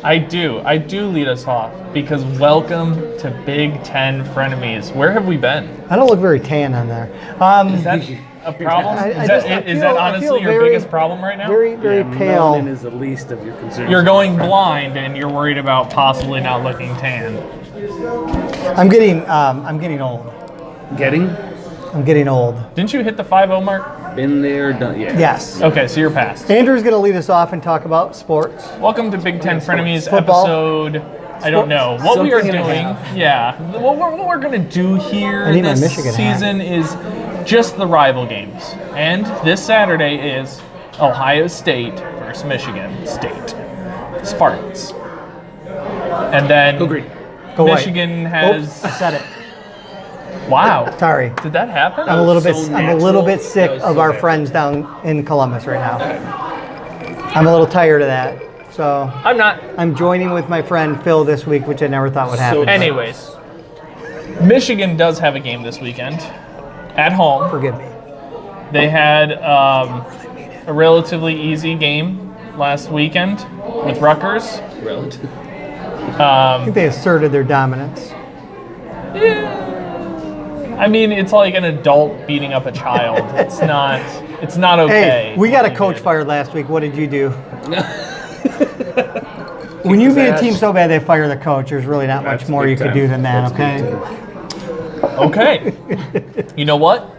I do lead us off because welcome to Big Ten Frenemies. Where have we been? I don't look very tan on there. Is that a problem? I Is that honestly your biggest problem right now? Very pale. Melanin is the least of your concerns. You're going blind and you're worried about possibly not looking tan. I'm getting old. I'm getting old. Didn't you hit the 5-0 mark? Been there, done. Yeah. Yes. Okay, so you're past. Andrew's going to lead us off and talk about sports. Welcome to Big Ten Frenemies Football. episode. I don't know what we are Something and a doing. half. Yeah, what we're gonna do here I need my this Michigan hat. season is just the rival games, and this Saturday is Ohio State versus Michigan State Spartans, and then Go green. Go white. Michigan has. Oops, I said it. Wow, Sorry. did that happen? I'm a little bit natural. sick That was of so our natural. friends down in Columbus right now. I'm a little tired of that. So I'm not. I'm joining with my friend Phil this week, which I never thought would happen. Anyways, Michigan does have a game this weekend at home. Forgive me. They had a relatively easy game last weekend with Rutgers. Relative. I think they asserted their dominance. I mean, it's like an adult beating up a child. It's not okay. Hey, we got a coach fired last week. What did you do? When you beat a team so bad they fire the coach, there's really not much That's more you big could do time. than that, That's okay? Okay. You know what?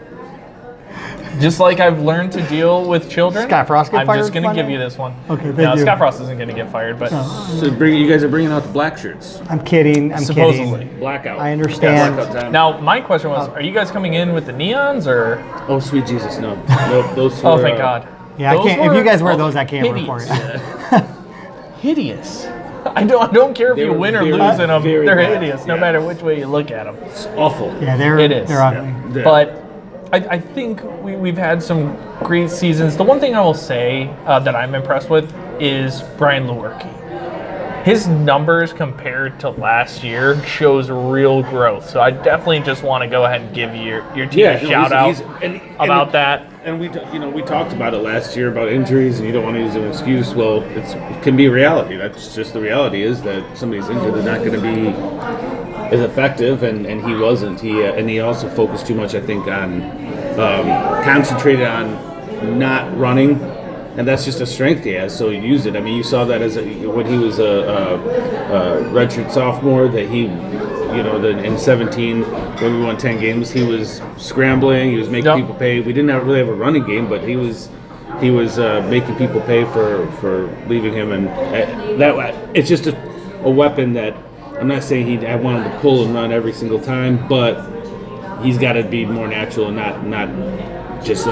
Just like I've learned to deal with children, Scott Frost get I'm fired just going to Monday? give you this one. Okay, thank No, you. Scott Frost isn't going to get fired, but So you guys are bringing out the black shirts. I'm kidding. I'm supposedly. kidding. Blackout. I understand. Blackout time. Now, my question was, are you guys coming in with the neons or? Oh, sweet Jesus, no. No, those two Oh, are, thank God. Yeah, I Those can't. If were you guys wear those, I can't hideous. report it. Hideous. I don't care if They you were win or very, lose in them. very They're bad. hideous, no Yeah. matter which way you look at them. It's awful. Yeah, they're It is. ugly. Yeah. But I think we've had some great seasons. The one thing I will say that I'm impressed with is Brian Lewerke. His numbers compared to last year shows real growth. So I definitely just want to go ahead and give your team a shout out about that. And we talked about it last year about injuries, and you don't want to use an excuse. Well, it can be reality. That's just the reality is that somebody's injured. They're not going to be as effective, and he wasn't. He also focused too much, I think, on concentrated on not running, and that's just a strength he has. So he used it. I mean, you saw that when he was a redshirt sophomore that he. In 17, when we won 10 games, he was scrambling. He was making people pay. We didn't really have a running game, but he was making people pay for leaving him, and that it's just a weapon that I'm not saying I want him to pull and run every single time, but he's got to be more natural and not just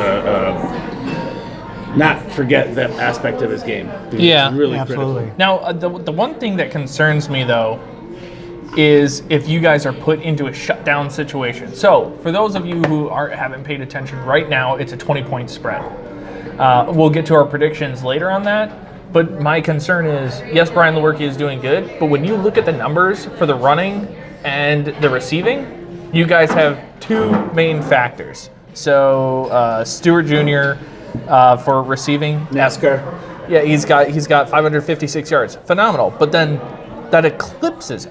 not forget that aspect of his game. Yeah. It's really Absolutely. critical. Now, the one thing that concerns me, though, is if you guys are put into a shutdown situation. So, for those of you who haven't paid attention, right now it's a 20-point spread. We'll get to our predictions later on that, but my concern is, yes, Brian Lewerke is doing good, but when you look at the numbers for the running and the receiving, you guys have two main factors. So, Stewart Jr. For receiving. NASCAR. Yeah, he's got 556 yards. Phenomenal. But then that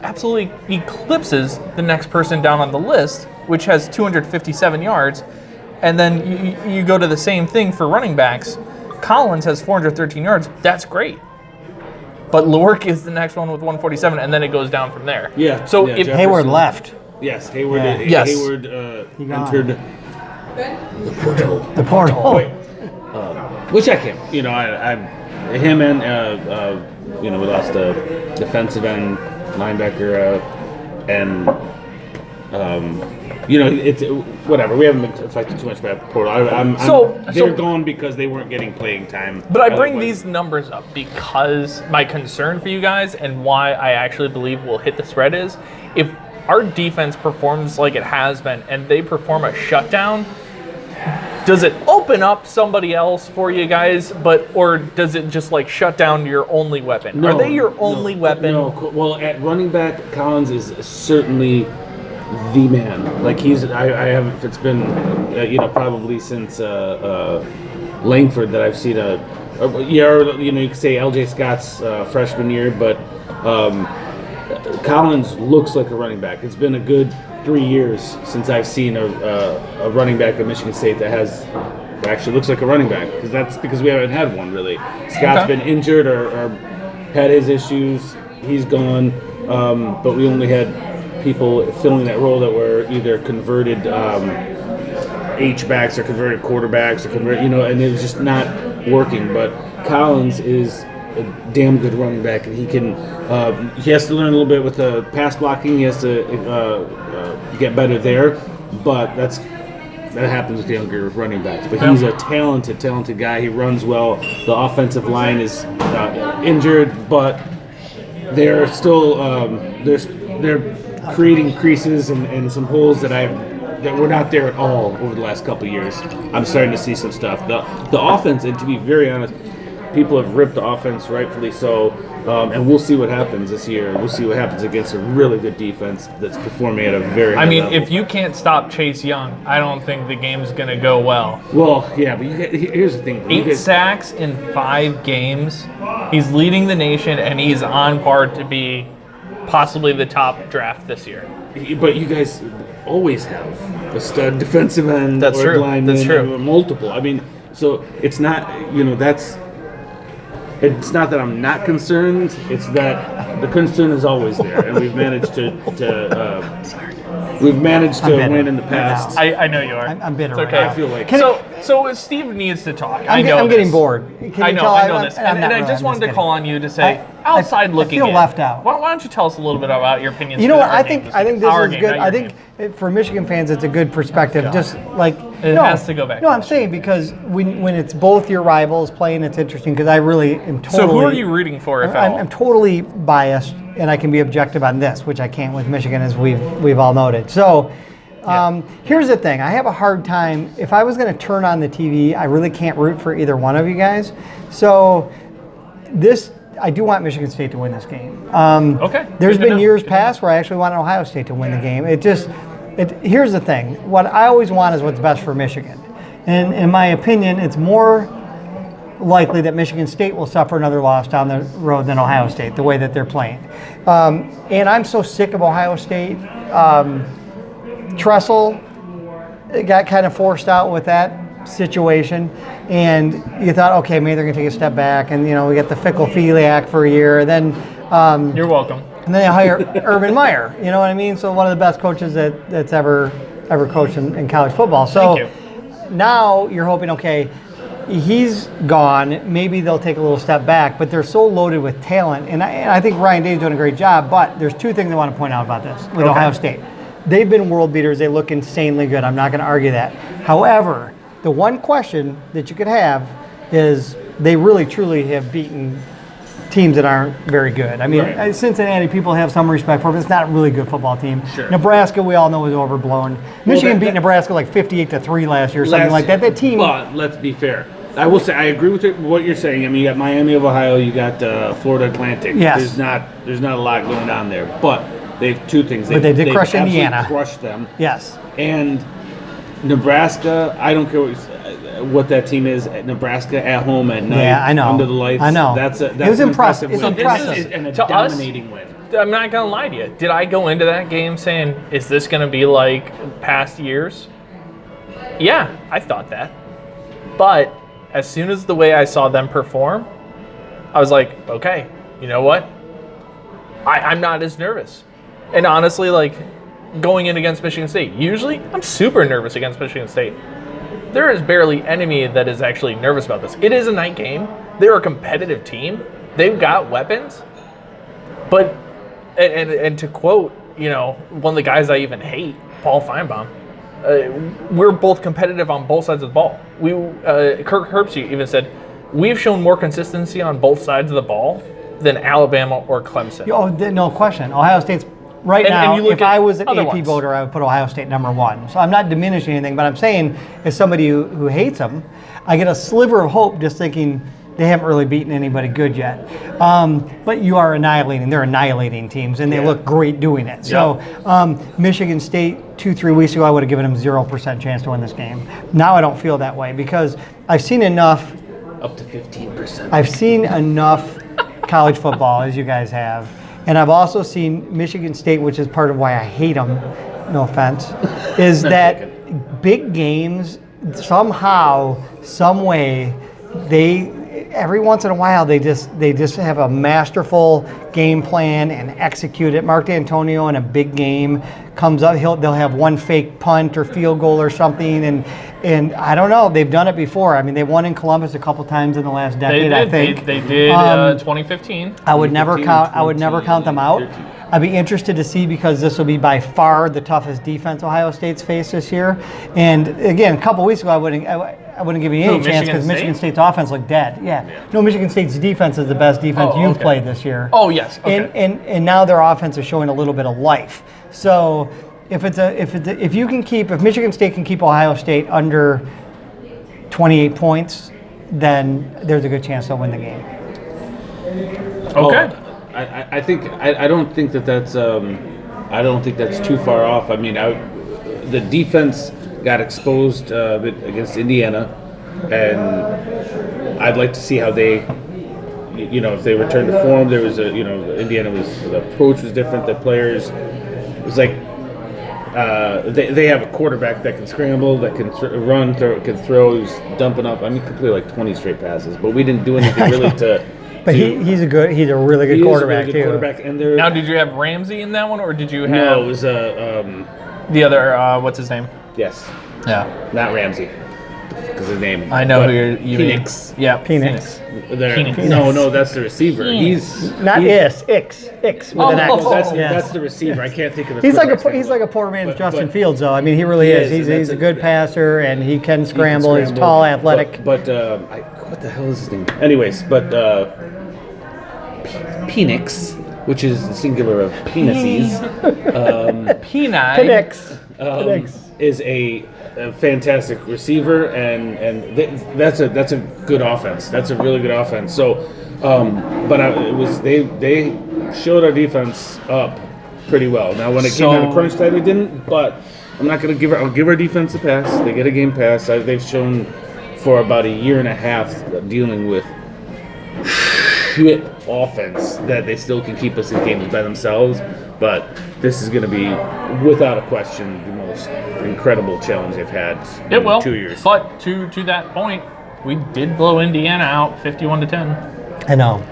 absolutely eclipses the next person down on the list, which has 257 yards. And then you go to the same thing for running backs. Collins has 413 yards. That's great. But Lewerke is the next one with 147, and then it goes down from there. Yeah. So yeah, if Jefferson. Hayward left. Yes, Hayward. Yeah. Yes. Hayward gone. entered the portal. The portal. Which I can't. I him and we lost a defensive end linebacker, and it's whatever. We haven't been affected too much by the portal. They're gone because they weren't getting playing time. But I bring these numbers up because my concern for you guys and why I actually believe we'll hit the spread is if our defense performs like it has been and they perform a shutdown, does it open up somebody else for you guys, or does it just shut down your only weapon? Are they your only weapon? No. Well, at running back, Collins is certainly the man. I haven't. It's been probably since Langford that I've seen a Or, you could say L.J. Scott's freshman year, but Collins looks like a running back. It's been a good 3 years since I've seen a running back at Michigan State that actually looks like a running back, because we haven't had one really. Scott's been injured or had his issues. He's gone, but we only had people filling that role that were either converted H-backs or converted quarterbacks or and it was just not working. But Collins is a damn good running back, and he has to learn a little bit with the pass blocking. He has to get better there, but that happens with younger running backs. But he's a talented guy. He runs well. The offensive line is injured, but they're still they're creating creases and some holes that were not there at all over the last couple of years. I'm starting to see some stuff. The offense, and to be very honest, people have ripped the offense, rightfully so, and we'll see what happens this year. We'll see what happens against a really good defense that's performing at a very high level. If you can't stop Chase Young, I don't think the game's going to go well. Well, yeah, but here's the thing. 8 sacks in 5 games. He's leading the nation, and he's on par to be possibly the top draft this year. But you guys always have a stud defensive end or lineman. That's true. Or multiple. So it's not, it's not that I'm not concerned. It's that the concern is always there, and we've managed to win in the past. I know you are. I'm bitter. It's okay. Right now. I feel like so Steve needs to talk. I'm getting bored. I know this, and I just wanted to call on you to say, outside looking, I feel left out. Why don't you tell us a little bit about your opinions? You know what? I think this is good. I think for Michigan fans, it's a good perspective. Just like it has to go back. No, I'm saying because when it's both your rivals playing, it's interesting because I really am totally. So who are you rooting for? If I'm totally biased, and I can be objective on this, which I can't with Michigan, as we've all noted. So. Here's the thing. I have a hard time. If I was going to turn on the TV, I really can't root for either one of you guys. So I do want Michigan State to win this game. Okay. There's been years past where I actually wanted Ohio State to win the game. Here's the thing. What I always want is what's best for Michigan. And in my opinion, it's more likely that Michigan State will suffer another loss down the road than Ohio State, the way that they're playing. And I'm so sick of Ohio State. Tressel got kind of forced out with that situation, and you thought, okay, maybe they're going to take a step back, and we got the Fickle-Feliak for a year, and then you're welcome. And then they hire Urban Meyer. You know what I mean? So one of the best coaches that's ever coached in college football. So now you're hoping, okay, he's gone. Maybe they'll take a little step back, but they're so loaded with talent, and I think Ryan Day's doing a great job. But there's 2 things I want to point out about this with Ohio State. They've been world beaters. They look insanely good. I'm not going to argue that. However, the one question that you could have is they really, truly have beaten teams that aren't very good. Cincinnati, people have some respect for, but it's not a really good football team. Sure. Nebraska, we all know, is overblown. Michigan beat Nebraska like 58-3 last year, something like that. That team. But let's be fair. I will say I agree with what you're saying. You got Miami of Ohio, you got Florida Atlantic. Yes. There's not a lot going on there, but. They have 2 things. But they did crush Indiana. Crushed them. Yes. And Nebraska, I don't care what that team is. Nebraska at home at night. Yeah, I know. Under the lights. I know. That's it was impressive. It's impressive. And a dominating win. I'm not going to lie to you. Did I go into that game saying, is this going to be like past years? Yeah, I thought that. But as soon as the way I saw them perform, I was like, okay, you know what? I'm not as nervous. And honestly, going in against Michigan State, usually I'm super nervous against Michigan State. There is barely any that is actually nervous about this. It is a night game. They're a competitive team. They've got weapons. But, and to quote, one of the guys I even hate, Paul Feinbaum, we're both competitive on both sides of the ball. Kirk Herbstreit even said, we've shown more consistency on both sides of the ball than Alabama or Clemson. Oh, no question. Ohio State's now, if I was an AP voter, I would put Ohio State number 1. So I'm not diminishing anything, but I'm saying as somebody who hates them, I get a sliver of hope just thinking they haven't really beaten anybody good yet. But you are annihilating. They're annihilating teams, and they look great doing it. So Michigan State 2-3 weeks ago, I would have given them 0% chance to win this game. Now I don't feel that way because I've seen enough Up to 15%. I've seen enough college football, as you guys have, and I've also seen Michigan State, which is part of why I hate them, no offense, is that big games, somehow, some way, every once in a while they just have a masterful game plan and execute it. Mark D'Antonio in a big game comes up, they'll have one fake punt or field goal or something, and I don't know, they've done it before. I mean, they won in Columbus a couple times in the last decade. I think they did 2015. I would never count them out. I'd be interested to see, because this will be by far the toughest defense Ohio State's faced this year. And again, a couple weeks ago, I wouldn't give you any chance because Michigan State's offense looked dead. Yeah. No, Michigan State's defense is the best defense you've played this year. Oh yes. Okay. And now their offense is showing a little bit of life. So if Michigan State can keep Ohio State under 28 points, then there's a good chance they'll win the game. Okay. I think I don't think that's too far off. I mean, the defense got exposed against Indiana, and I'd like to see how they, if they return to form. There was the approach was different. The players, it was like they have a quarterback that can scramble, that can run, can throw, he's dumping up. I mean, completely like 20 straight passes, but we didn't do anything really to. But he's a really good quarterback too. Now, did you have Ramsey in that one, or did you have? No, it was the other. What's his name? Yes. Yeah. Not Ramsey. Because his name. I know who you Phoenix. mean. Yeah. Phoenix. No, that's the receiver. He's not Ix with an X. That's the receiver. I can't think of the. He's like a poor man's Justin Fields, though. I mean, he really is. He's a good passer, and he can scramble. He's tall, athletic. But what the hell is his name? Anyways, but Phoenix, which is the singular of penises. Phoenix. Is a fantastic receiver, and that's a good offense. That's a really good offense. So, they showed our defense up pretty well. Now, when it came out of crunch time, they didn't. But I'm not going to I'll give our defense a pass. They get a game pass. They've shown for about a year and a half dealing with shit offense that they still can keep us in games by themselves. But this is going to be, without a question, the most incredible challenge they've had in 2 years. But to that point, we did blow Indiana out 51-10. I know.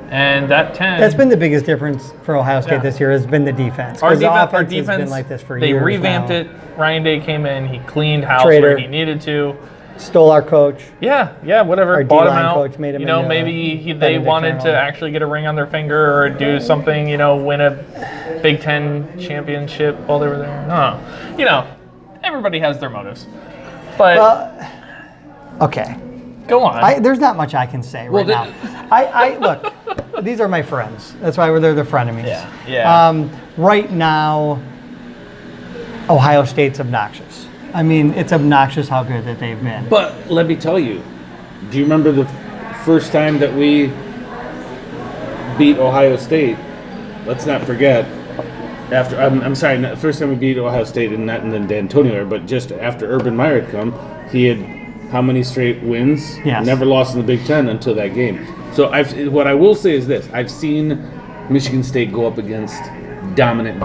And that 10. That's been the biggest difference for Ohio State this year, has been the defense. Our defense has been like this for years. They revamped it. Ryan Day came in. He cleaned house where he needed to. Stole our coach. Yeah, whatever. Our Bought him D-line out. coach made him maybe they wanted to actually get a ring on their finger or do something, win a Big Ten championship while they were there. No. Everybody has their motives. But okay. Go on. There's not much I can say now. I look, these are my friends. That's why they're the frenemies. Yeah. Right now, Ohio State's obnoxious. I mean, it's obnoxious how good that they've been. But let me tell you, do you remember the first time that we beat Ohio State? Let's not forget. The first time we beat Ohio State, and not in the D'Antonio, but just after Urban Meyer had come, he had how many straight wins? Yes. Never lost in the Big Ten until that game. So what I will say is this: I've seen Michigan State go up against dominant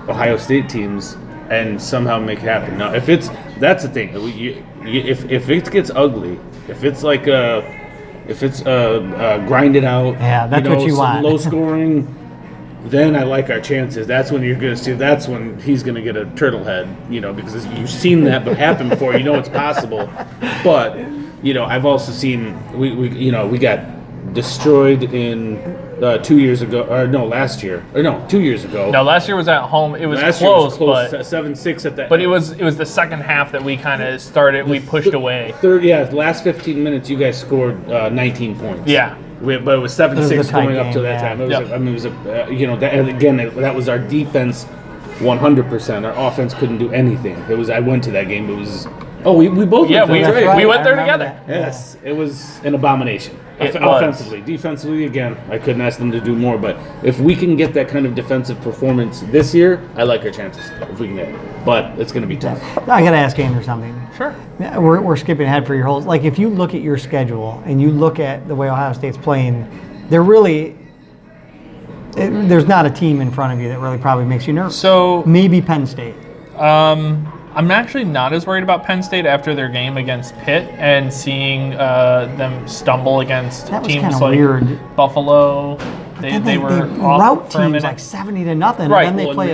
Ohio State teams and somehow make it happen. Now, that's the thing. If it gets ugly, if it's grinded out, that's what you want. Low scoring, then I like our chances. That's when you're going to see. That's when he's going to get a turtle head, because you've seen that happen before. It's possible. But I've also seen we got destroyed in. 2 years ago, last year. 2 years ago. No, last year was at home. It was last close, year was but 7-6 at that. But it was the second half that we kind of started. We pushed away. Last 15 minutes, you guys scored 19 points. Yeah. But it was 7-6 going up to that time. That was our defense 100%. Our offense couldn't do anything. I went to that game. It was Oh, we both Yeah, went we, there. That's right. we went I there remember together. that. Yes, it was an abomination. It was. Offensively. Defensively, again, I couldn't ask them to do more. But if we can get that kind of defensive performance this year, I like our chances. If we can get it. But it's going to be tough. I got to ask Andrew something. Sure. Yeah, we're skipping ahead for your whole. Like, if you look at your schedule and you look at the way Ohio State's playing, there's not a team in front of you that really probably makes you nervous. So Maybe Penn State. I'm actually not as worried about Penn State after their game against Pitt and seeing them stumble against That was teams kinda like weird. Buffalo. They were off route for a teams minute. like 70-0, Right. and then they Well, played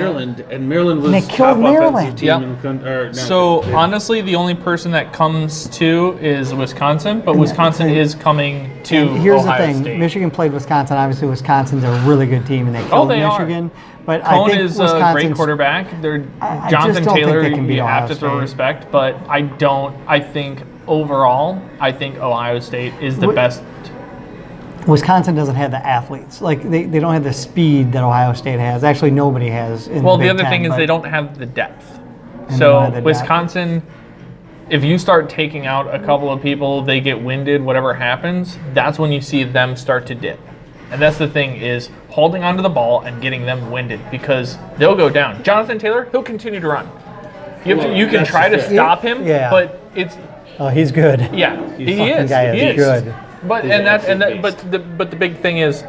Maryland was they killed top Maryland. offensive team Yep. in the country. So honestly, the only person that comes to is Wisconsin, but Wisconsin is coming to And here's Ohio the thing: State. Michigan played Wisconsin. Obviously, Wisconsin's a really good team, and they killed they are. Michigan. But I Cone think is a Wisconsin's great quarterback. They're I Jonathan just don't think Taylor. they can beat You have Ohio to throw State. respect, but I don't. I think overall, I think Ohio State is the best. Wisconsin doesn't have the athletes. Like they don't have the speed that Ohio State has. Actually, nobody has. In Well, the the Big other Ten, thing is but- they don't have the depth. And they don't So have the depth. Wisconsin, if you start taking out a couple of people, they get winded. Whatever happens, that's when you see them start to dip. And that's the thing is holding onto the ball and getting them winded because they'll go down. Jonathan Taylor, he'll continue to run. You can that's try to just it. stop him, Yeah. but it's Oh, he's good. yeah, he fucking is. guy He is is good. But He's and an that absolute but the big thing is,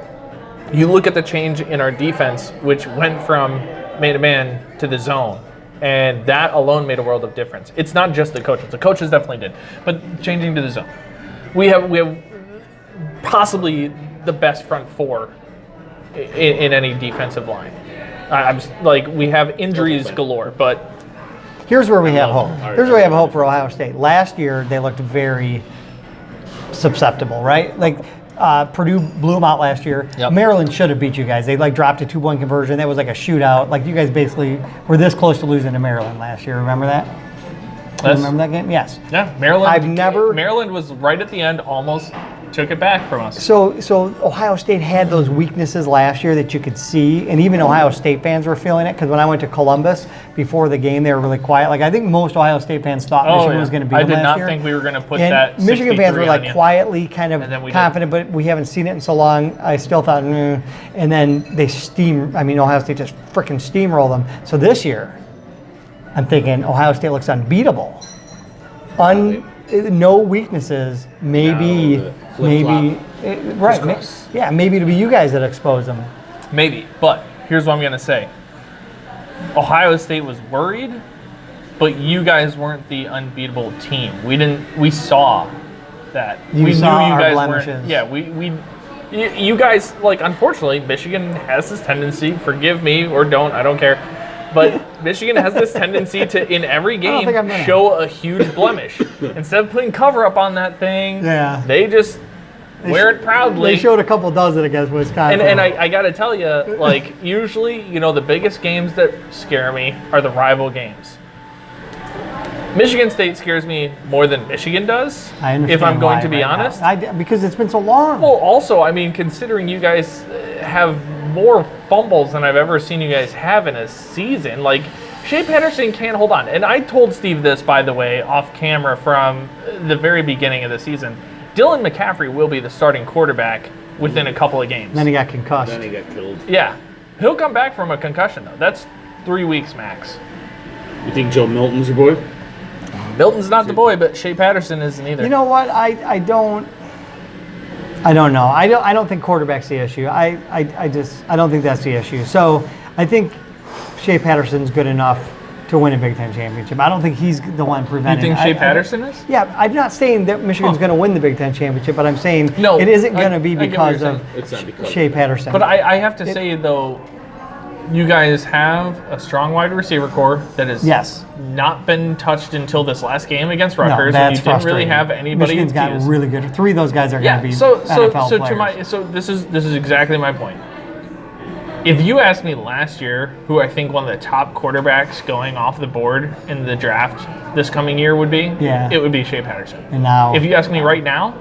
you look at the change in our defense, which went from man-to-man to the zone, and that alone made a world of difference. It's not just the coaches. The coaches definitely did, but changing to the zone, we have possibly the best front four in any defensive line. We have injuries galore, but Here's where we have love hope. it. Here's where we have hope for Ohio State. Last year, they looked very susceptible, right? Like Purdue blew them out last year. Yep. Maryland should have beat you guys. They dropped a 2-point conversion. That was like a shootout. Like you guys basically were this close to losing to Maryland last year. Remember that? You remember that game? Yes. yeah, Maryland. Maryland was right at the end, almost took it back from us. So Ohio State had those weaknesses last year that you could see, and even Ohio State fans were feeling it. Because when I went to Columbus before the game, they were really quiet. Like I think most Ohio State fans thought Michigan was going to beat them last year. I did not think we were going to put And that. Michigan fans were 63 like on you. quietly kind of And then we confident, but we haven't seen it in so long. I still thought, and then Ohio State just freaking steamrolled them. So this year, I'm thinking Ohio State looks unbeatable. No weaknesses. Maybe, No, the flip-flop. right? Crisscross. Yeah, maybe it'll be you guys that expose them. Maybe, but here's what I'm going to say. Ohio State was worried, but you guys weren't the unbeatable team. We saw that. You we saw knew you our guys blemishes. weren't. Yeah, you guys, unfortunately, Michigan has this tendency, forgive me or don't, I don't care, but Michigan has this tendency to, in every don't think I'm game, gonna. show a huge blemish. Instead of putting cover up on that thing, Yeah. they just wear it proudly. They showed a couple dozen against Wisconsin. And I got to tell you, usually, the biggest games that scare me are the rival games. Michigan State scares me more than Michigan does, I understand if I'm going why to be right now. honest. Because it's been so long. Well, also, considering you guys have more fumbles than I've ever seen you guys have in a season, Shea Patterson can't hold on. And I told Steve this, by the way, off camera from the very beginning of the season. Dylan McCaffrey will be the starting quarterback within a couple of games. Then he got concussed. Then he got killed. Yeah. He'll come back from a concussion, though. That's 3 weeks max. You think Joe Milton's your boy? Milton's not the boy, but Shea Patterson isn't either. You know what? I don't know. I don't think quarterback's the issue. I don't think that's the issue. So I think Shea Patterson's good enough to win a Big Ten championship. I don't think he's the one You preventing. think Shea Patterson is? Yeah, I'm not saying that Michigan's going to win the Big Ten championship, but I'm saying No, it isn't going to I be get what because you're of saying. It's not because Shea of it. Patterson. But I have to say, though, you guys have a strong wide receiver core that has Yes. not been touched until this last game against Rutgers. no, and that's you didn't really frustrating. have anybody Michigan's to got use. really good. 3 of those guys are Yeah, going to be so NFL players. so this is exactly my point. If you asked me last year who I think one of the top quarterbacks going off the board in the draft this coming year would be, Yeah. it would be Shea Patterson. And now If you ask me right now,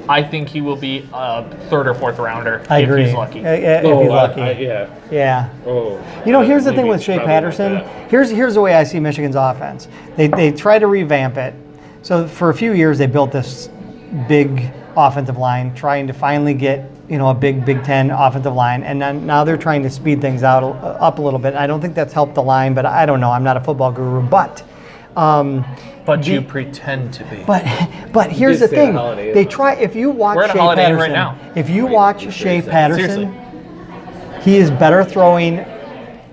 I think he will be a 3rd or 4th rounder I agree. if he's lucky. If he's lucky. Yeah. Yeah. Oh. Here's the thing Maybe with Shea probably like Patterson. that. Here's the way I see Michigan's offense. They try to revamp it. So for a few years, they built this big offensive line, trying to finally get a big Big Ten offensive line, and then now they're trying to speed things up a little bit. I don't think that's helped the line, but I don't know. I'm not a football guru, but. But you pretend to be. But here's the thing: they try. If you watch We're at a Shea Holiday Inn Patterson, right now. if you watch Shea Patterson, Seriously. he is better throwing,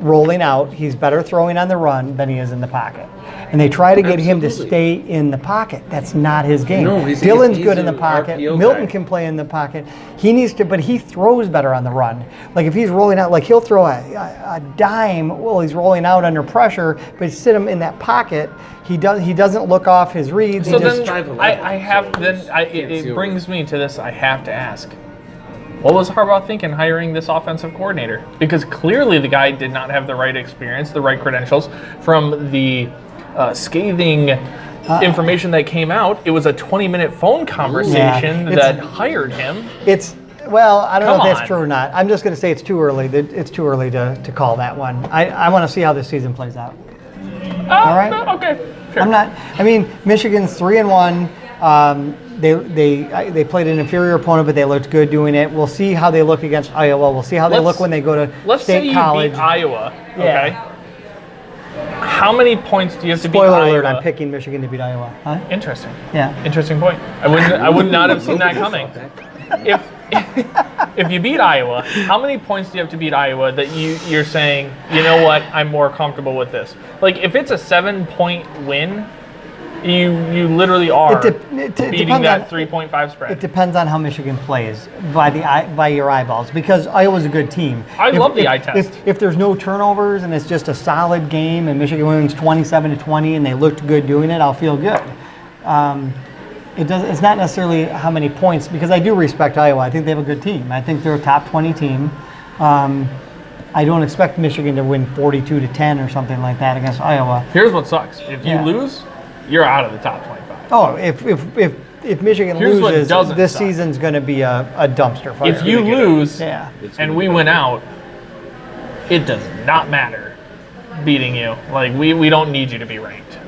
rolling out. He's better throwing on the run than he is in the pocket. And they try to get him to Absolutely. stay in the pocket. That's not his game. No, Dylan's he's good in the a pocket. RPO Milton guy. can play in the pocket. He needs to, but he throws better on the run. Like if he's rolling out, like he'll throw a dime while he's rolling out under pressure, but you sit him in that pocket. He doesn't look off his reads. So he just, then it brings me to this. I have to ask, what was Harbaugh thinking hiring this offensive coordinator? Because clearly the guy did not have the right experience, the right credentials. From the scathing information that came out, it was a 20-minute phone conversation that hired him. Well, I don't know Come if that's on. true or not. I'm just going to say it's too early. It's too early to call that one. I want to see how this season plays out. All right. Okay. Sure. I'm not. I mean, Michigan's 3-1. They played an inferior opponent, but they looked good doing it. We'll see how they look against Iowa. We'll see how they look when they go to Let's say state you college. beat Iowa. Yeah. Okay. How many points do you have to beat Spoiler Iowa? alert! I'm picking Michigan to beat Iowa. Huh? Interesting. Yeah. Interesting point. I would not have seen that coming. If you beat Iowa, how many points do you have to beat Iowa that you're saying, you know what, I'm more comfortable with this? Like if it's a 7-point win, you literally are beating that 3.5 spread. It depends on how Michigan plays by your eyeballs, because Iowa's a good team. I love the eye test. If there's no turnovers and it's just a solid game and Michigan wins 27-20 and they looked good doing it, I'll feel good. It's not necessarily how many points, because I do respect Iowa. I think they have a good team. I think they're a top 20 team. I don't expect Michigan to win 42-10 or something like that against Iowa. Here's what sucks. If you lose, you're out of the top 25. Oh, if Michigan Here's what loses, doesn't this suck. season's going to be a dumpster fire. If you lose and we win out, it does not matter beating you. Like we don't need you to be ranked.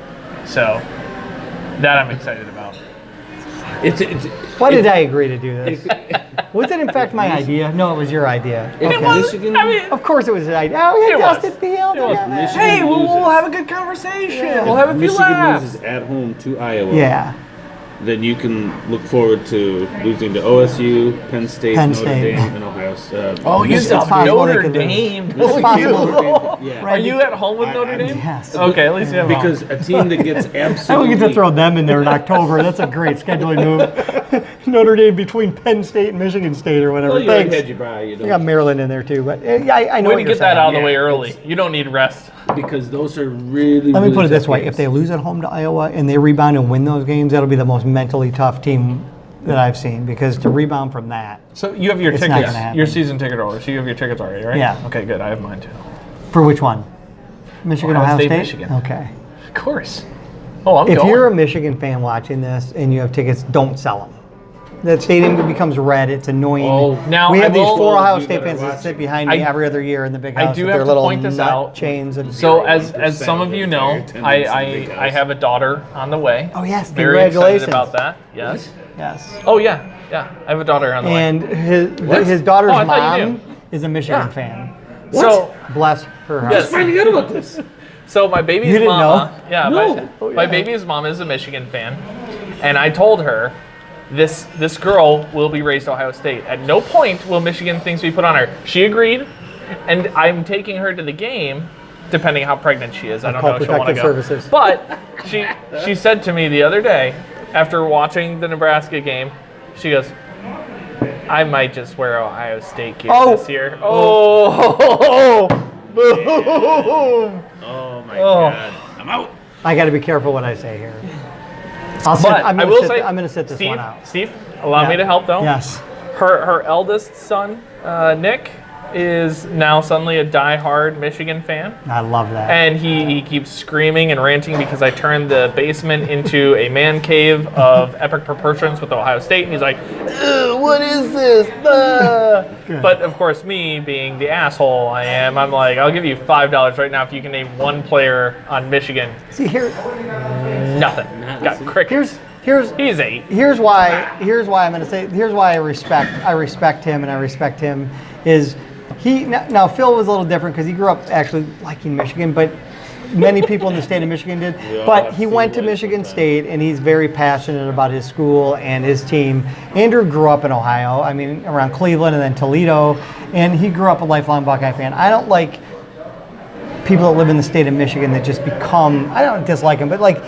So that I'm excited about. Why did I agree to do this? Was it in fact my idea? No, it was your idea. If Okay. Michigan, Of course it was an idea. Oh, yeah, It was. Justin Field. It was. Michigan Hey, we'll loses. have a good conversation. Yeah. We'll have a few Michigan laughs. loses at home to Iowa, Yeah. then you can look forward to losing to OSU, Penn State, Penn Notre State. Dame, and Ohio State. Oh, you It's saw possible they Notre could lose. Dame. It's Look at possible. you. Yeah. Are you at home with Notre Dame? Yes. Okay, at least you have home. Because a team that gets I don't absolutely get to throw them in there in October. That's a great scheduling move. Notre Dame between Penn State and Michigan State or whatever. well, you already Thanks. had you by you I got don't, Maryland in there too, but yeah, I know Way what to you're get that saying. out of the Yeah, way early. You don't need rest. because those are really. Let me really put it this tough way: games. if they lose at home to Iowa and they rebound and win those games, that'll be the most mentally tough team that I've seen, because to rebound from that, So you have your It's not tickets, gonna happen. your season ticket holder. So you have your tickets already, right? Yeah. Okay, good. I have mine too. for which one? Michigan, Ohio Ohio State, State? Michigan. Okay. Of course. Oh, I'm If going. you're a Michigan fan watching this and you have tickets, don't sell them. That stadium becomes red. It's annoying. Oh, now we I have these will- four Ohio you State that are fans that watching. sit behind me I- every other year in the big I house do with have their to little point this nut out. chains. And So 0.1% as some of you of know, their attendance in the big I house. have a daughter on the way. Oh, yes, Very congratulations. excited about that. Yes. yes. Oh yeah, yeah. I have a daughter on the way. And his daughter's Oh, I thought you mom knew. is a Michigan Yeah. fan. So Bless her heart. Yes. Finding out about this. So my baby's You didn't mama, know? yeah, No. my baby's mom is a Michigan fan, and I told her this girl will be raised Ohio State. At no point will Michigan things be put on her. She agreed, and I'm taking her to the game, depending how pregnant she is. I don't call know if she'll want to Protective go. Services. But she said to me the other day, after watching the Nebraska game, she goes, I might just wear Ohio State gear this year. Oh, Oh my God. I'm out. I got to be careful what I say here. But I'm I gonna will sit, say, I'm going to sit this Steve, one out. Steve, allow me Yeah. to help though. Yes. Her eldest son, Nick, is now suddenly a diehard Michigan fan. I love that. And he keeps screaming and ranting because I turned the basement into a man cave of epic proportions with Ohio State. And he's like, "Ugh, what is this? But of course, me being the asshole I am, I'm like, I'll give you $5 right now if you can name one player on Michigan. See here, Nothing. Got crickets. He's 8. Here's why I'm going to say. Here's why I respect him, and I respect him is now Phil was a little different because he grew up actually liking Michigan, but many people in the state of Michigan did. But he went to Michigan State, and he's very passionate about his school and his team. Andrew grew up in Ohio. I mean, around Cleveland and then Toledo, and he grew up a lifelong Buckeye fan. I don't like people that live in the state of Michigan that just become, I don't dislike them, but like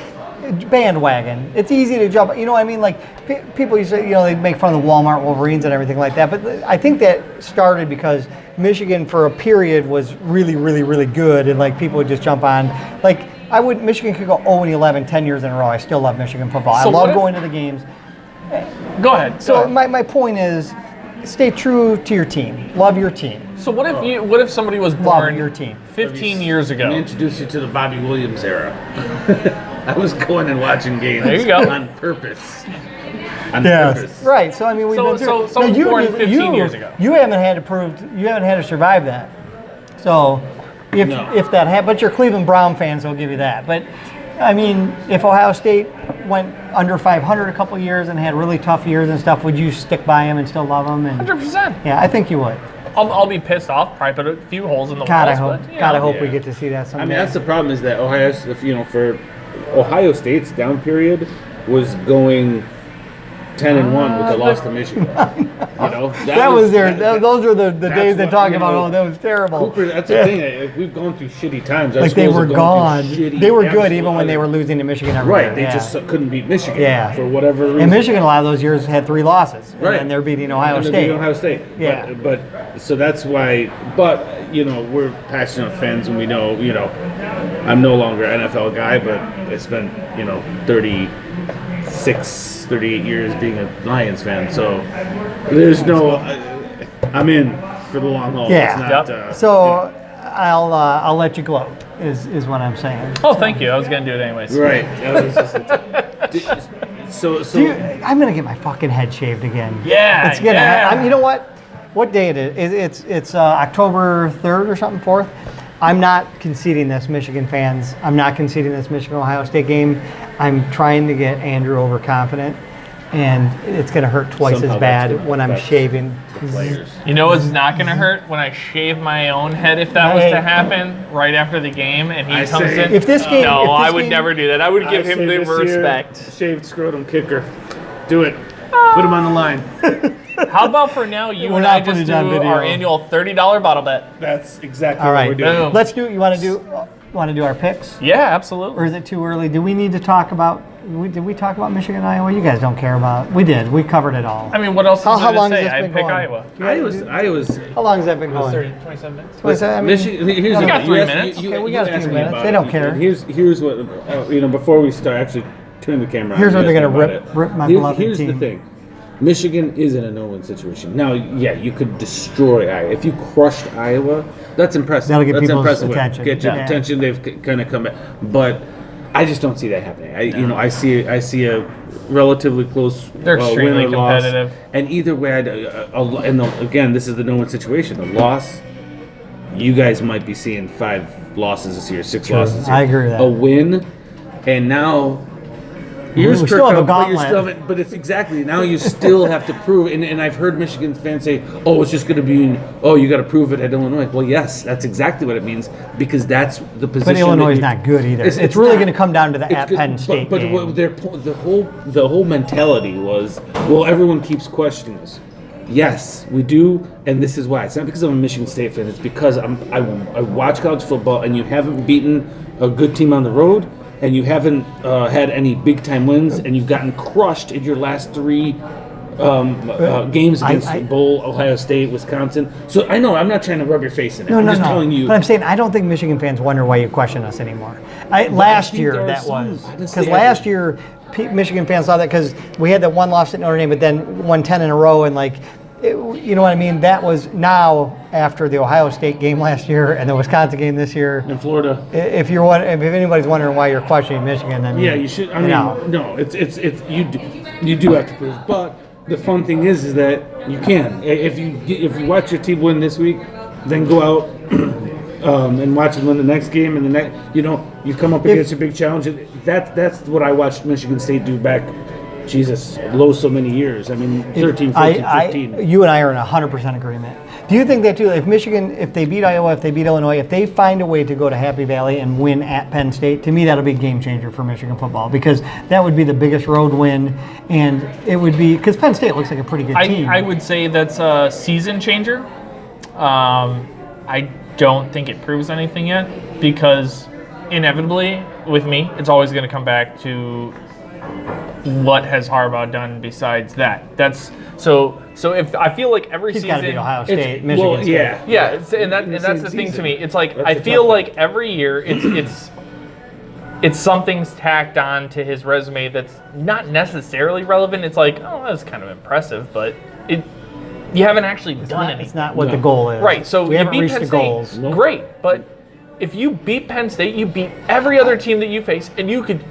bandwagon. It's easy to jump, you know what I mean? Like people used to, they make fun of the Walmart Wolverines and everything like that, but I think that started because Michigan for a period was really, really, really good, and like people would just jump on. Like Michigan could go 0-11 10 years in a row. I still love Michigan football. So I love going to the games. Go ahead. So my point is, stay true to your team. Love your team. So what if somebody was born Love your team. 15 years ago? Let me introduce you to the Bobby Williams era. I was going and watching games There you go. on purpose. Purpose. Right. So I mean, we've been through. So someone born 15 years ago. You haven't had to survive that. So if that happened, but you're Cleveland Brown fans, so I'll give you that. But I mean, if Ohio State went under 500 a couple years and had really tough years and stuff, would you stick by them and still love them? 100%. Yeah, I think you would. I'll be pissed off. Probably put a few holes in the God, walls. I hope we get to see that someday. I mean, that's the problem is that for Ohio State's down period was going 10-1 with the loss to Michigan. Those were the days they talked about. That was terrible. Cooper, that's the thing. We've gone through shitty times. Like they were gone. They were good even when they were losing to Michigan every year. Right, they just couldn't beat Michigan for whatever reason. And Michigan a lot of those years had 3 losses. Right. And they're beating Ohio State. Yeah. But so that's why. But we're passionate fans, and we know. I'm no longer an NFL guy, but I spent 38 years being a Lions fan, so there's no. I'm in for the long haul. Yeah. It's not, so I'll let you gloat. Is what I'm saying. Oh, thank you. I was gonna do it anyways. Right. I'm gonna get my fucking head shaved again. Yeah. It's gonna. You know what? What day it is? It's October 3rd or something, 4th. I'm not conceding this, Michigan fans. I'm not conceding this Michigan-Ohio State game. I'm trying to get Andrew overconfident, and it's going to hurt twice as bad when I'm shaving. Players. You know what's not going to hurt? When I shave my own head, if that was to happen, right after the game, and he comes in. If this game, I would never do that. I would give him the respect. Shaved scrotum kicker. Do it. Put him on the line. How about for now, you and I just do our annual $30 bottle bet? That's exactly all right. what we're doing. Boom. Let's do. You want to do our picks? Yeah, absolutely. Or is it too early? Do we need to talk about? Did we talk about Michigan and Iowa? You guys don't care about. We did. We covered it all. I mean, what else is how there long to has say? this I'd been pick going? Iowa. Iowa's. How long has that been going? 27 minutes. 27. I mean, Michigan. Here's we got 3 minutes. Okay, we got 3 asked me minutes. about They it. don't care. Here's what before we start actually turn the camera on. Here's where they're you gonna asked me about rip it. my beloved Here's team. the thing. Michigan is in a no-win situation. Now, yeah, you could destroy Iowa. If you crushed Iowa, that's impressive. That'll get that's people's impressive. attention. Get your Yeah. attention. They've kind of come back, but I just don't see that happening. I see a relatively close They're extremely win or loss. competitive. And either way, again, this is the no-win situation. A loss, you guys might be seeing 5 losses this year, 6 losses this year. I agree with that. A win, and now. We still have a gauntlet. But it's exactly now you still have to prove. And I've heard Michigan fans say, "Oh, it's just going to be, you got to prove it at Illinois." Well, yes, that's exactly what it means because that's the position. But Illinois is not good either. It's really going to come down to the at Penn State But game. the whole mentality was, well, everyone keeps questioning us. Yes, we do, and this is why. It's not because I'm a Michigan State fan. It's because I watch college football, and you haven't beaten a good team on the road. And you haven't had any big-time wins, and you've gotten crushed in your last 3 games against Bowl, Ohio State, Wisconsin. So I know I'm not trying to rub your face in it. I'm just telling you. But I'm saying I don't think Michigan fans wonder why you question us anymore. Last year that was because last year Michigan fans saw that because we had that one loss at Notre Dame, but then won 10 in a row, and you know what I mean? That was now after the Ohio State game last year and the Wisconsin game this year. In Florida. If anybody's wondering why you're questioning Michigan, then you should. I mean, no, it's you do have to prove. But the fun thing is that you can. If you watch your team win this week, then go out and watch them win the next game, and the next, you come up against a big challenge. That's what I watched Michigan State do back. Jesus, so many years. I mean, 13, 14, 15. You and I are in 100% agreement. Do you think that too? If Michigan, if they beat Iowa, if they beat Illinois, if they find a way to go to Happy Valley and win at Penn State, to me that'll be a game changer for Michigan football, because that would be the biggest road win, and it would be because Penn State looks like a pretty good team. I would say that's a season changer. I don't think it proves anything yet, because inevitably with me, it's always going to come back to what has Harbaugh done besides that. That's so if I feel like every He's season, got to beat Ohio State, Michigan. Well, State. and that's the thing to me. It's like That's I the feel tough like every year it's something's tacked on to his resume that's not necessarily relevant. It's like, oh, that's kind of impressive, but you haven't actually done anything. It's not what the goal is. Right, so we you haven't beat reached Penn the State, goals. great, but if you beat Penn State, you beat every other team that you face, and you could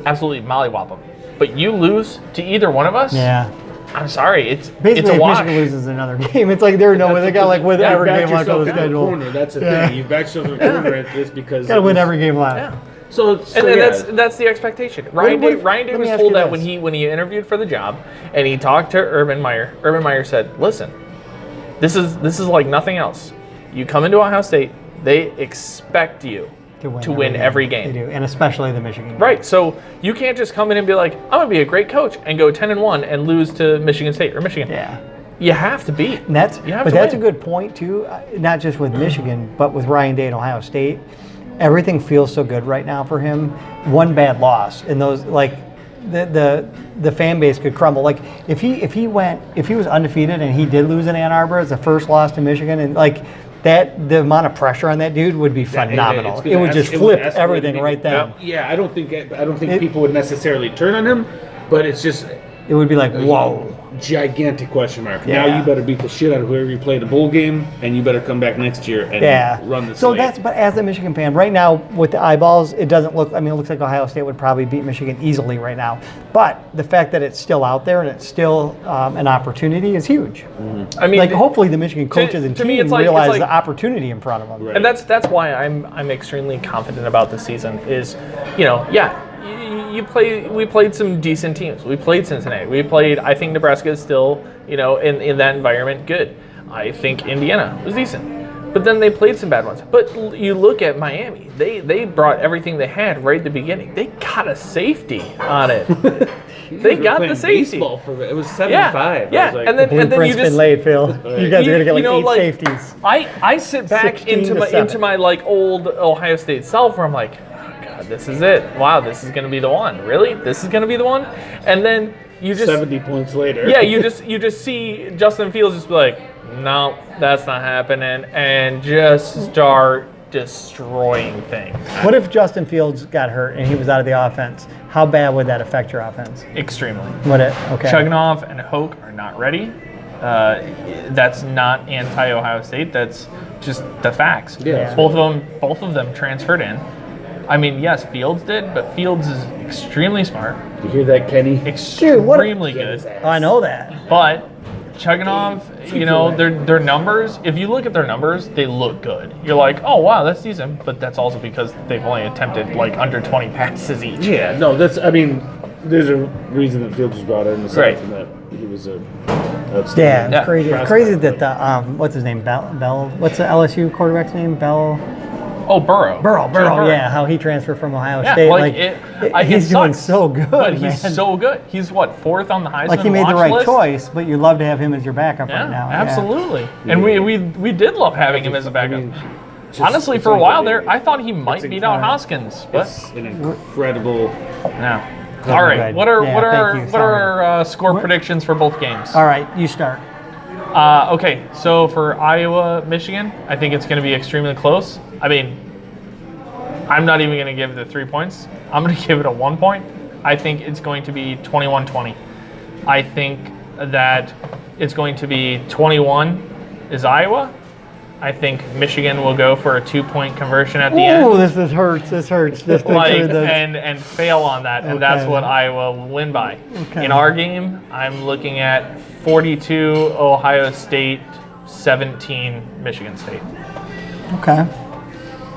absolutely mollywop them. But you lose to either one of us. Yeah. I'm sorry, it's Basically, a if wash. Michigan loses another game, it's like they're no way. They got like with every game left on the schedule. Corner. That's the thing. You've backed yourself in the corner at this because Got to win every game left. Yeah. So that's the expectation. Ryan Day was told that when he interviewed for the job, and he talked to Urban Meyer. Urban Meyer said, "Listen, this is like nothing else. You come into Ohio State, they expect you to win every game. They do, and especially the Michigan game. Right. So you can't just come in and be like, I'm gonna be a great coach and go 10-1 and lose to Michigan State or Michigan. Yeah. You have to beat. And that's win. a good point too. Not just with Michigan, but with Ryan Day and Ohio State. Everything feels so good right now for him. One bad loss, and those like the fan base could crumble. Like if he was undefeated and he did lose in Ann Arbor as the first loss to Michigan, and like that, the amount of pressure on that dude would be phenomenal. It would just flip everything right then. Yeah, I don't think people would necessarily turn on him, but it's just it would be like, whoa. Gigantic question mark. Yeah. Now you better beat the shit out of whoever you play the bowl game, and you better come back next year and run the slate. But as a Michigan fan, right now with the eyeballs, it doesn't look, I mean, it looks like Ohio State would probably beat Michigan easily right now. But the fact that it's still out there and it's still an opportunity is huge. Mm-hmm. I mean, like hopefully the Michigan coaches and team realize the opportunity in front of them. Right. And that's why I'm extremely confident about this season is, we played some decent teams. We played Cincinnati. I think Nebraska is still, in that environment, good. I think Indiana was decent. But then they played some bad ones. But you look at Miami. They brought everything they had right at the beginning. They got a safety on it. They got the safety. It was 75. Yeah. Like, and then you just late, Phil. You guys are gonna get like 8 safeties. I sit back into my like old Ohio State self where I'm like, this is it. Wow, this is going to be the one. Really? This is going to be the one? And then you just 70 points later. Yeah, you just see Justin Fields just be like, no, that's not happening, and just start destroying things. What if Justin Fields got hurt and he was out of the offense? How bad would that affect your offense? Extremely. Would it? Okay. Chugunov and Hoke are not ready. That's not anti-Ohio State. That's just the facts. Yeah. Both of them transferred in. I mean, yes, Fields did, but Fields is extremely smart. You hear that, Kenny? Extremely good. Oh, I know that. But Chugunov, their numbers, if you look at their numbers, they look good. You're like, oh, wow, that's decent. But that's also because they've only attempted like under 20 passes each. Yeah, no, there's a reason that Fields was brought in aside from that. He was a outstanding. Yeah, it's crazy. It's crazy that the, what's his name? Bell? What's the LSU quarterback's name? Bell? Oh, Burrow. Burrow, yeah. How he transferred from Ohio State. He's doing so good, but he's so good. He's what, 4th on the Heisman Like he made the right list? choice, but you'd love to have him as your backup right now. Absolutely. Yeah. And we did love having him as a backup. Honestly, for a while there, I thought he might beat out Hoskins. But it's an incredible. Yeah. All right. What are our score predictions for both games? All right, you start. Okay, so for Iowa, Michigan, I think it's going to be extremely close. I mean, I'm not even going to give it the 3 points. I'm going to give it a 1 point. I think it's going to be 21-20. I think that it's going to be 21 is Iowa. I think Michigan will go for a 2-point conversion at the end. Oh, this hurts. This hurts. And fail on that, and that's what Iowa will win by. Okay. In our game, I'm looking at 42 Ohio State, 17 Michigan State. Okay.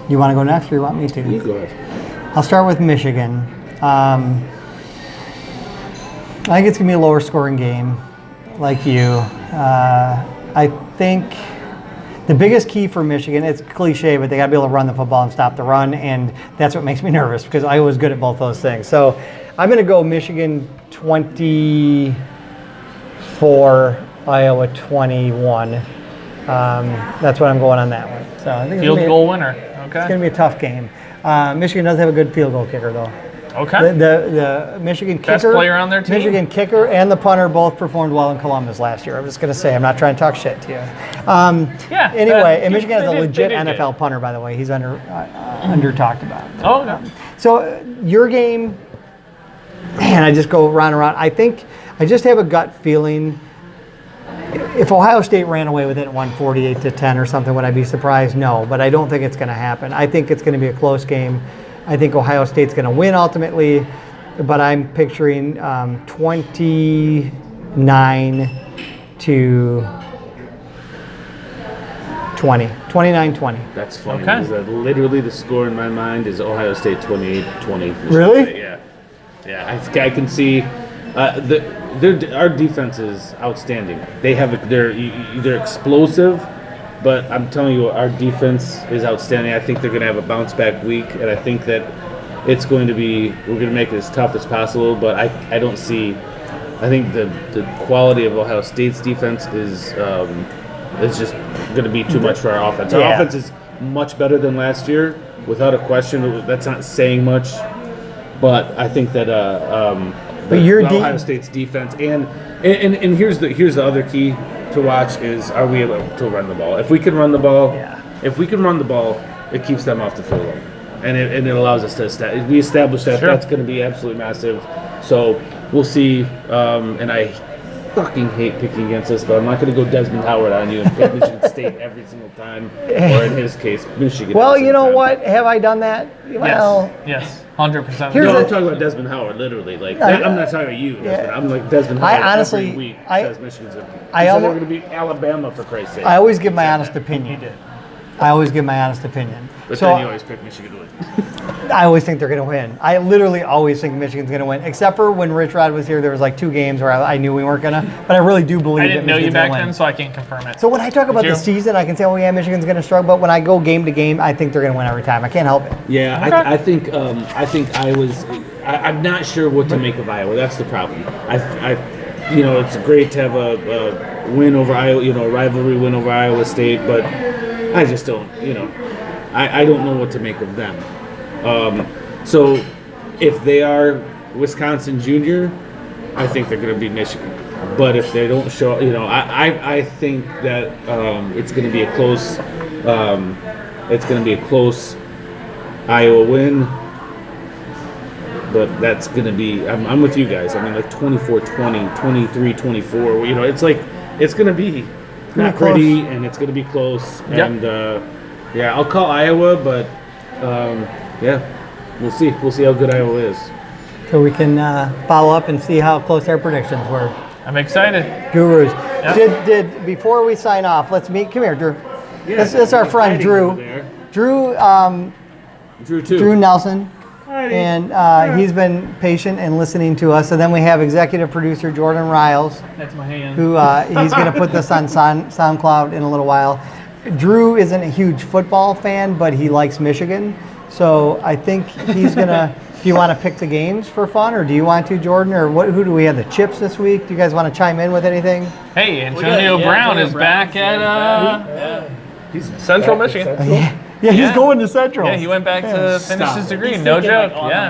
You want to go next, or you want me to? You go ahead. I'll start with Michigan. I think it's going to be a lower scoring game, like you. I think the biggest key for Michigan, it's cliche, but they got to be able to run the football and stop the run, and that's what makes me nervous because Iowa's good at both those things. So I'm going to go Michigan 24, Iowa 21. That's what I'm going on that one. So I think Field goal winner. Okay. it's going to be a tough game. Michigan does have a good field goal kicker, though. Okay. The Michigan kicker, Best player on their team? Michigan kicker and the punter both performed well in Columbus last year. I'm just going to say, I'm not trying to talk shit to you. Yeah. Anyway, and Michigan has a they legit did NFL good. punter, by the way. He's under talked about. Oh, no. So your game, man, I just go round and round. I think I just have a gut feeling. If Ohio State ran away with it and won 48-10 or something, would I be surprised? No, but I don't think it's going to happen. I think it's going to be a close game. I think Ohio State's going to win ultimately, but I'm picturing 29 to 20. 29-20. That's funny. Okay. Because literally the score in my mind is Ohio State 28-20. Really? Yeah. Yeah, I can see our defense is outstanding. They're explosive, but I'm telling you, our defense is outstanding. I think they're going to have a bounce back week, and I think that we're going to make it as tough as possible. But I don't see. I think the quality of Ohio State's defense is just going to be too much for our offense. Our offense is much better than last year, without a question. That's not saying much, but I think that Ohio State's defense and here's the other key to watch is, are we able to run the ball? If we can run the ball, it keeps them off the field goal, and it allows us to establish that. Sure. That's going to be absolutely massive. So we'll see. And I fucking hate picking against this, but I'm not going to go Desmond Howard on you and pick Michigan State every single time, or in his case, Michigan. Well, every you know single time. what? Have I done that? Well, Yes. 100%. Here's No, the- I'm talking about Desmond Howard, literally. Like, I'm not talking about you. Yeah. I'm like Desmond I Howard. honestly- every week I- says Michigan's going to beat. I He said almo- they were going to beat Alabama, for Christ's sake. I always give my honest opinion. I always give my honest opinion. But So then you always pick Michigan to win. I always think they're going to win. I literally always think Michigan's going to win, except for when Rich Rod was here. There was like 2 games where I knew we weren't going to, but I really do believe I that didn't know you Michigan's back gonna then, win. so I can't confirm it. So when I talk about Did the you? season, I can say, oh yeah, Michigan's going to struggle. But when I go game to game, I think they're going to win every time. I can't help it. Yeah, Okay. I think I'm not sure what to make of Iowa. That's the problem. It's great to have a win over Iowa, a rivalry win over Iowa State, but I just don't, I don't know what to make of them. So if they are Wisconsin Junior, I think they're going to beat Michigan. But if they don't show, I think that it's going to be a close. It's going to be a close Iowa win. But that's going to be. I'm with you guys. I mean, like 24-20, 23-24. It's like it's going to be not close. pretty, and it's going to be close. Yep. And I'll call Iowa, but we'll see. We'll see how good Iowa is. So we can follow up and see how close our predictions were. I'm excited. Gurus. Yep. Did before we sign off, let's meet. Come here, Drew. Yeah, This is our friend hiding Drew. over there. Drew. Drew too. Drew Nelson. Hiding. And he's been patient and listening to us. And then we have executive producer Jordan Riles, That's my hand. who he's going to put this on SoundCloud in a little while. Drew isn't a huge football fan, but he likes Michigan. So I think he's going to. Do you want to pick the games for fun, or do you want to, Jordan? Or who do we have? The Chips this week? Do you guys want to chime in with anything? Hey, Antonio Brown is back at He's Central back at Michigan. Central. Yeah, he's Yeah. going to Central. Yeah, he went back to finish his degree. No joke. Yeah.